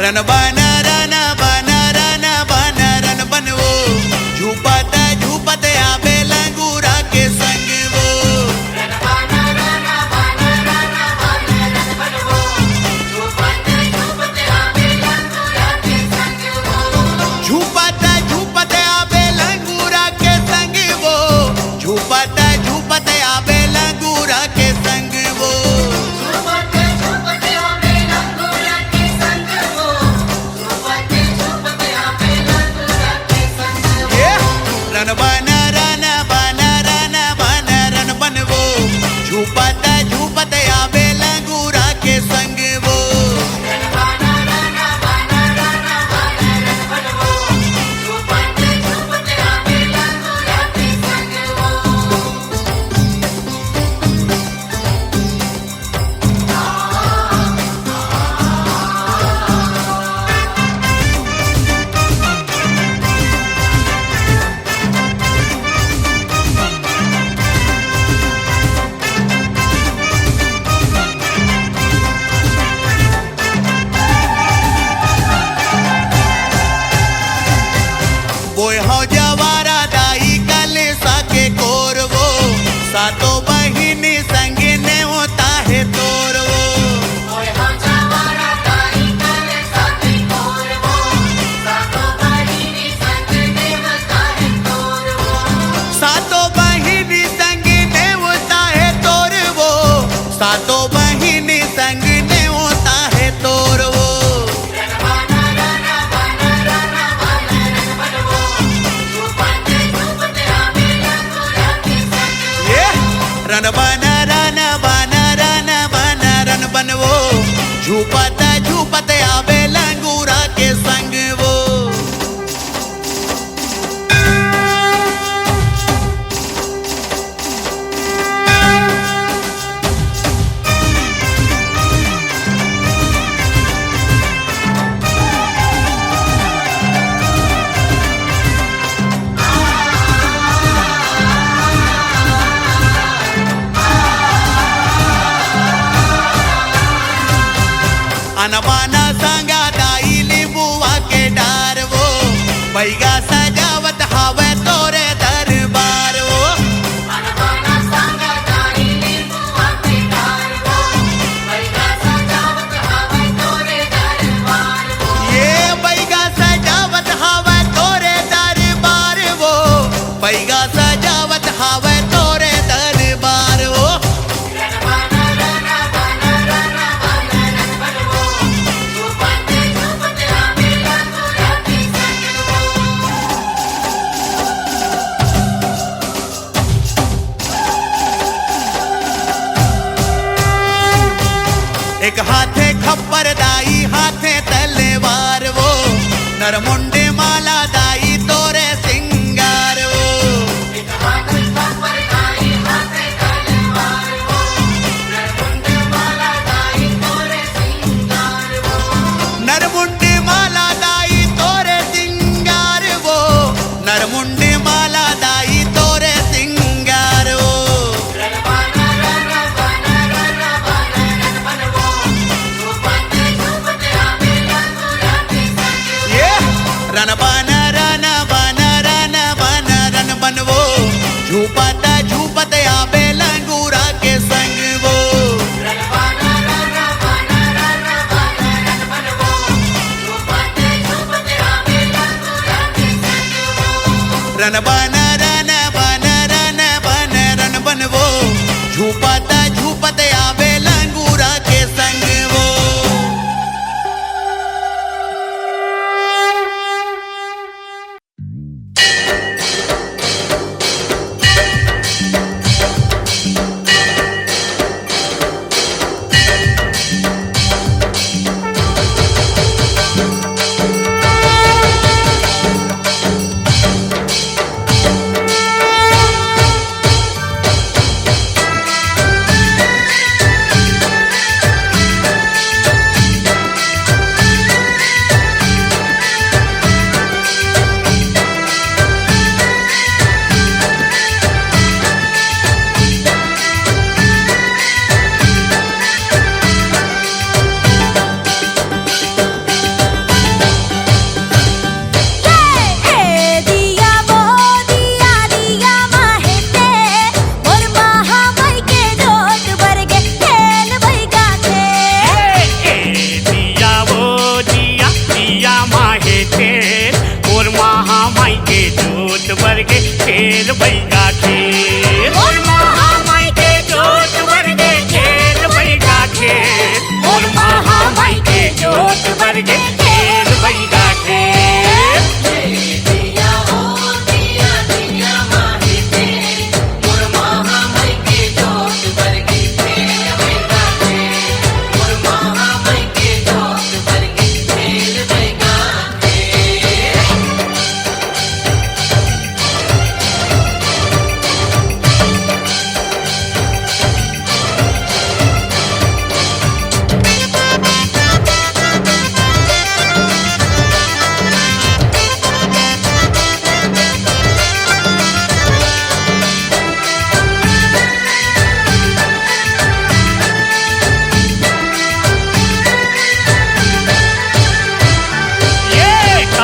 रन बना रन बनवो झूपत आवे लंगूरा के संग वो झूपत आवे लंगूरा के संग वो झूपत आवे लंगूरा के संग वो रन बना रन बनवो झूपत आवे लंगूरा के संग वो बोय हो जवारा दाई कले साके कोरवो सातो बहिनी संग ने होता है तोरवो बोय हो जवारा दाई कले साके कोरवो सातो बहिनी संग ने होता है तोरवो सातो बहिनी संग ने होता है तोरवो सातो बहिनी संग ने होता है तोरवो रन बना रन बनवो झूपत आवे लंगूरा के संग वो अनबाना संगा दाई लिंबुआ के डार वो बैगा सजावत हवे तोरे दरबार वो अनबाना संगा दाई लिंबुआ के डार वो बैगा सजावत हवे तोरे दरबार वो ये बैगा सजावत हवे तोरे दरबार वो बैगा सजावत हवे तोरे दरबार वो एक हाथे खप्पर दाई हाथे तलवार वो नरमुंडे माला दाई तोरे सिंगार वो एक हाथे खप्पर दाई हाथे तलवार वो नरमुंडे माला दाई तोरे सिंगार वो नरमुंडे माला दाई तोरे सिंगार वो नरमुंडे माला दाई तोरे सिंगार वो रन बना रन बनवो झूपत आवे लंगूरा के संग वो रन बना रन बनवो झूपत आवे लंगूरा के संग वो रन बना रन बनवो झूपत आवे लंगूरा के संग वो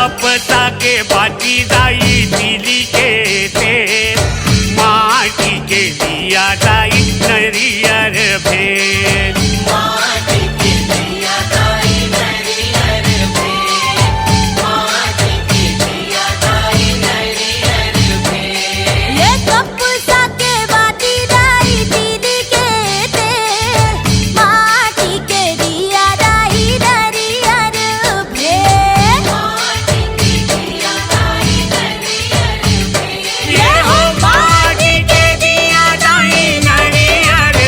कपसा के बाटी जाई दिली के तेल, माटी के दिया जाई नरियर भेल। ये कपसा के बाटी दाई दीदी के तेल, माटी के दिया दाई नरियर भेल। ये हो माटी के दिया जाई नरियर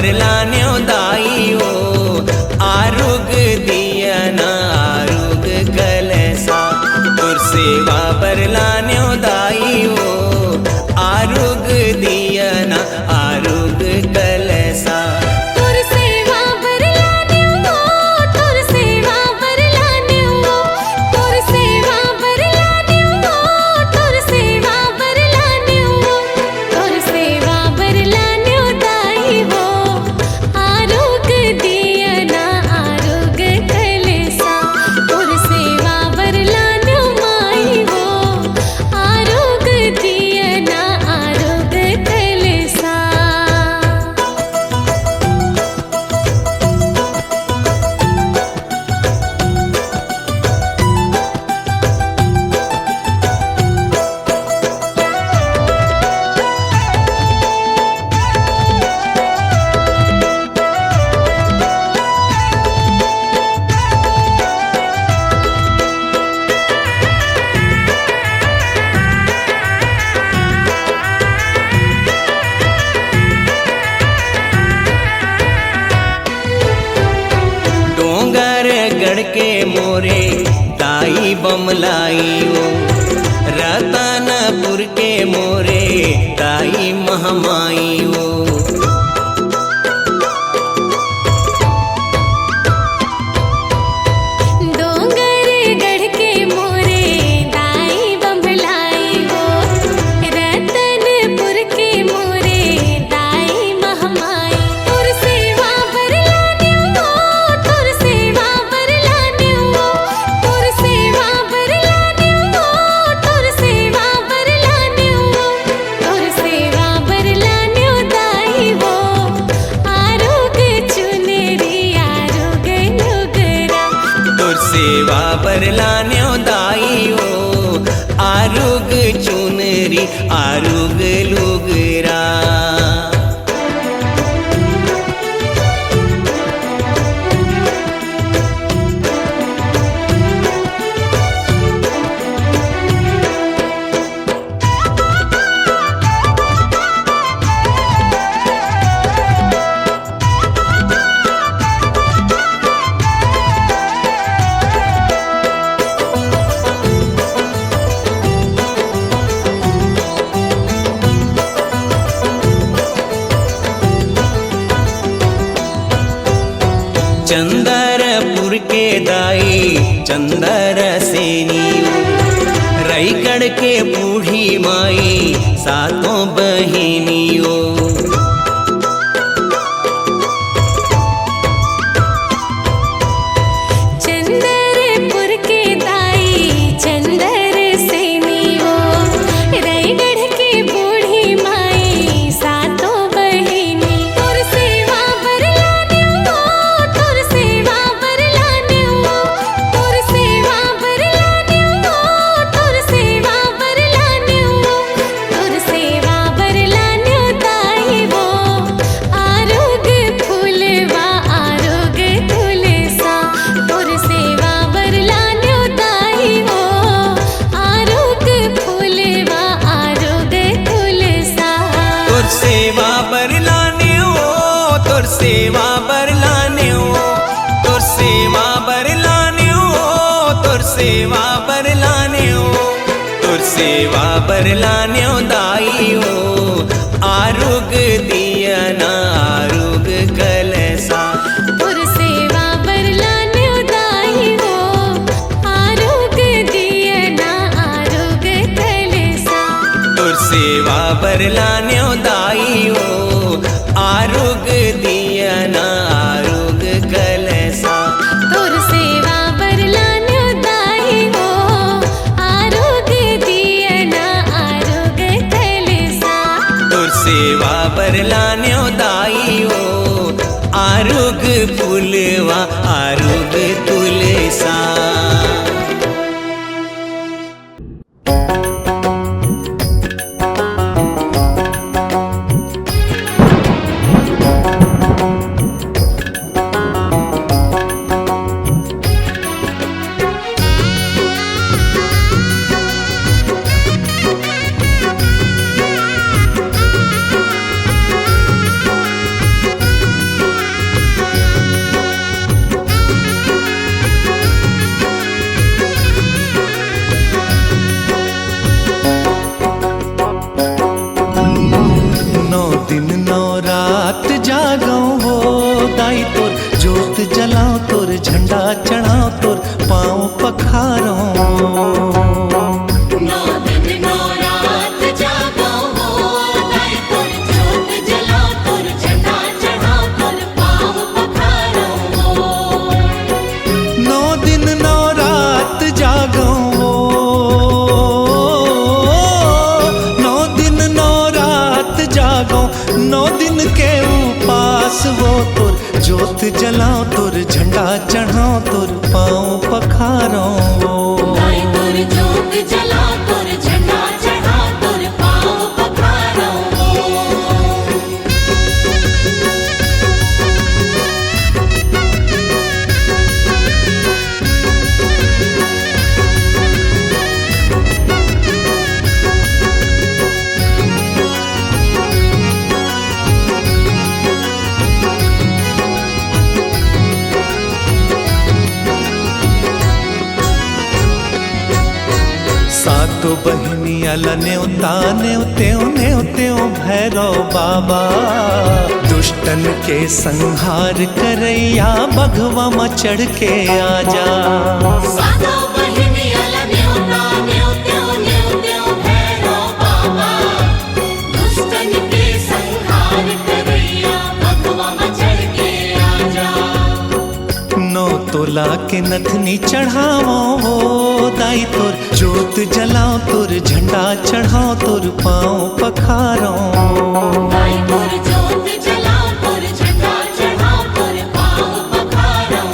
बरलान्यो दाईओ आरुग दियना आरुग कलसा तुर सेवा बरलान्यो दाईओ आरुग दियना आरुग कलसा तुर सेवा बरलाने हो तुर सेवा बरलाने हो तुर सेवा बरलाने हो तुर सेवा बरलाने हो तुर सेवा बरलाने हो दाई हो आरोग दियना आरोग कलसा तुर सेवा बरलाने हो माई हो आरोग दियना आरोग कलसा डोंगर गढ़ के मोरे ताई बमलाइयो रतनपुर के मोरे ताई महमाइयो डोंगर गढ़ के मोरे दाई बम्भलाई हो रतनपुर के मोरे दाई महमाई तुर सेवा बरलाने हो तुर सेवा बरलाने हो तुर सेवा बरलाने हो तुर सेवा बरलाने हो तुर सेवा बरलाने हो दाई हो आरोग चुनरी आरोग लुगरा तुर सेवा बरलान्यो दाईओ आरुग चुनरी आरुग लुगरा चंदरपुर के दाई चंदर सेनियो रायगढ़ के बूढ़ी माई सातों बहिनियो चंदरपुर के दाई चंदर सेनियो रायगढ़ के बूढ़ी माई सातों बहिनी तुर सेवा बरलाने हो तुर सेवा बरलाने हो तुर सेवा बरलाने हो तुर सेवा बरलाने हो तुर सेवा बरलाने हो दाई हो आरोग फूलवा आरोग तुलसा तुर सेवा बरलाने हो दाई हो आरोग फूलवा आरोग तुलसा तुर सेवा बरलाने हो तुर सेवा बरलाने हो तुर सेवा बरलाने हो तुर सेवा बरलाने हो तुर सेवा बरलाने हो दाईओ आरुग दियना आरुग कलसा तुर सेवा बरलाने हो दाई हो आरोग दियना आरोग कलसा तुर सेवा बरलाने हो दाईओ आरुग दियना आरुग कलसा तुर सेवा बरलाने हो दाई हो आरोग दियना आरोग कलसा तुर सेवा बरलाने हो दाईओ आरुग फूलवा आरुग तुलसा 9 दिन के उपास वो तुर जोत जलाओ तुर झंडा चढ़ाओ तुर पाँव पखारो गाय तुर जोत जला तुर झंडा चढ़ा तुर पाँव पखारो सातो बहनिया न्योता न्योत्यो न्योत्यो भैरव बाबा दुष्टन के संहार करैया बघवा में चढ़ के आजा सातो बहनिया न्योता न्योत्यो न्योत्यो भैरव बाबा दुष्टन के संहार करैया बघवा में चढ़ के आजा 9 तोला के नथनी चढ़ावो वो दाई तुर जोत जलाओ तुर झंडा चढ़ाओ तुर पाँव पखारो गाय तुर जोत जला तुर झंडा चढ़ा तुर पाँव पखारो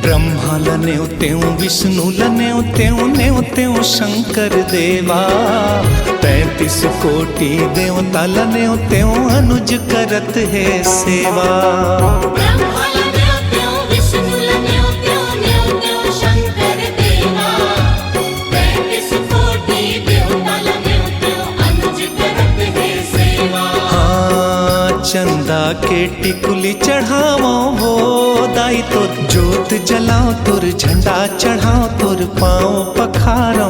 ब्रह्मा न्योत्यो विष्णु न्योत्यो न्योत्यो शंकर देवा 33 कोटि देवता न्योत्यो अनुज करत है सेवा ब्रह्मा न्योत्यो विष्णु न्योत्यो न्योत्यो शंकर देवा 33 कोटि देवता न्योत्यो अनुज करत है सेवा हाँ चंदा के टिकुली चढ़ावो वो दाई तुर जोत जलाओ तुर झंडा चढ़ाओ तुर पाँव पखारो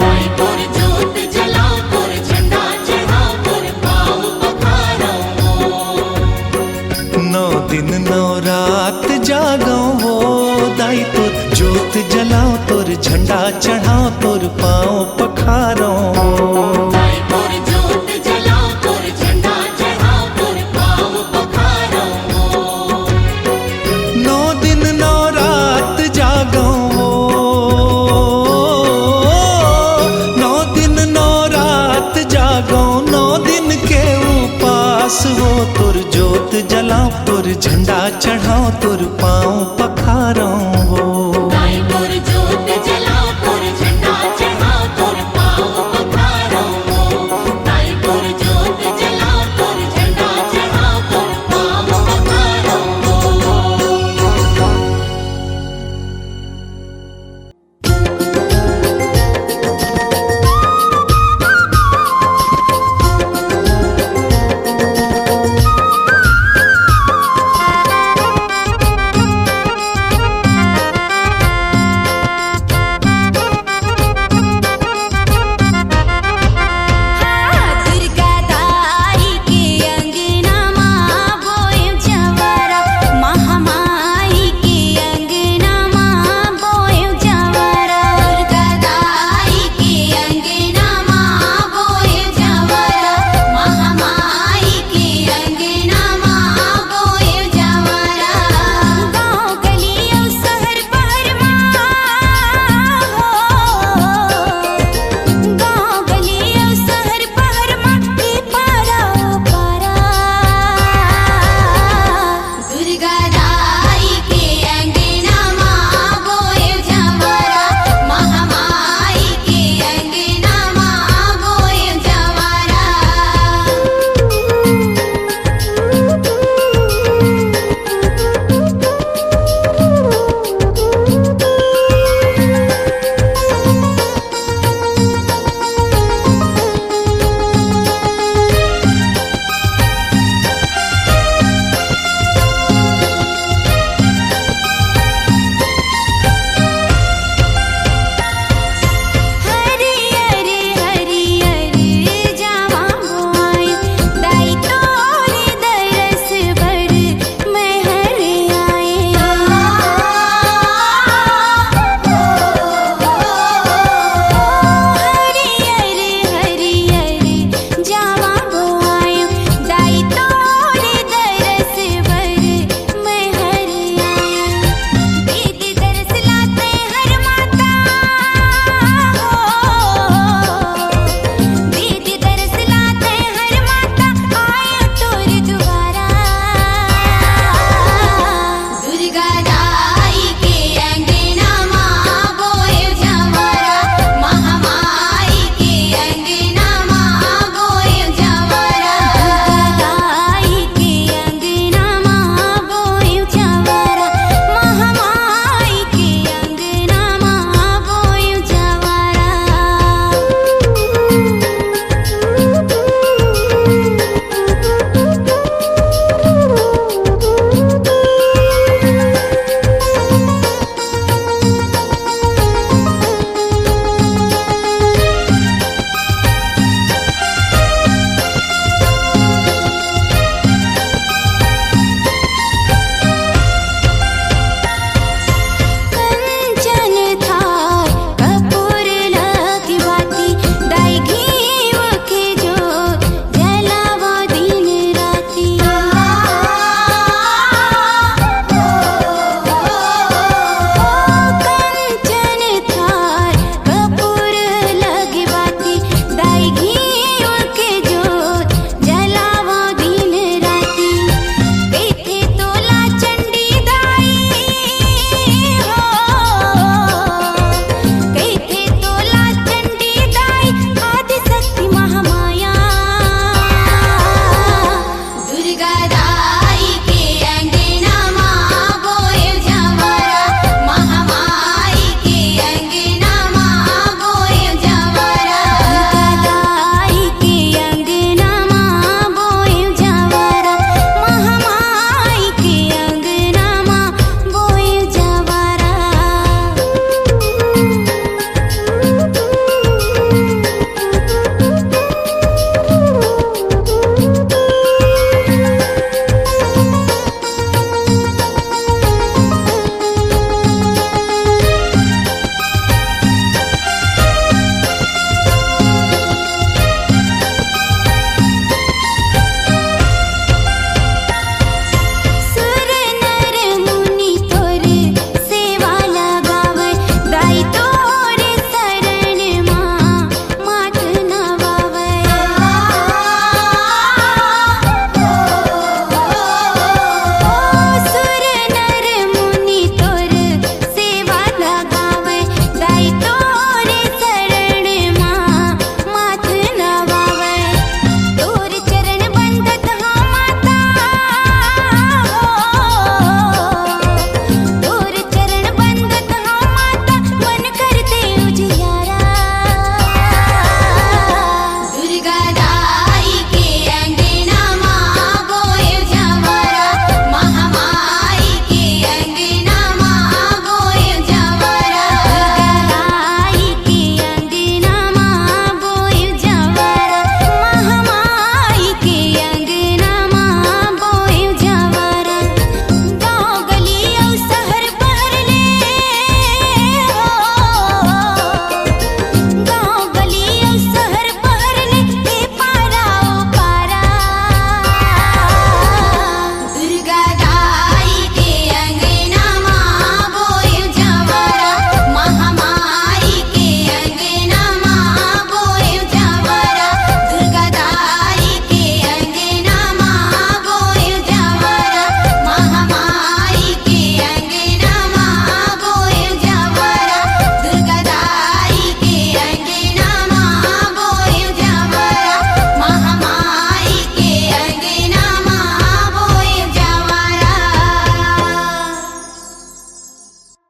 गाय तुर जोत जला तुर झंडा चढ़ा तुर पाँव पखारो 9 दिन 9 रात जागो वो दाई तुर जोत जलाओ तुर झंडा चढ़ाओ तुर पाँव पखारो गाय तुर जोत जला तुर झंडा चढ़ा तुर पाँव पखारो 9 दिन 9 रात जागो 9 दिन 9 रात जागो 9 दिन के उपास वो तुर जोत जलाओ तुर झंडा चढ़ाओ तुर पाँव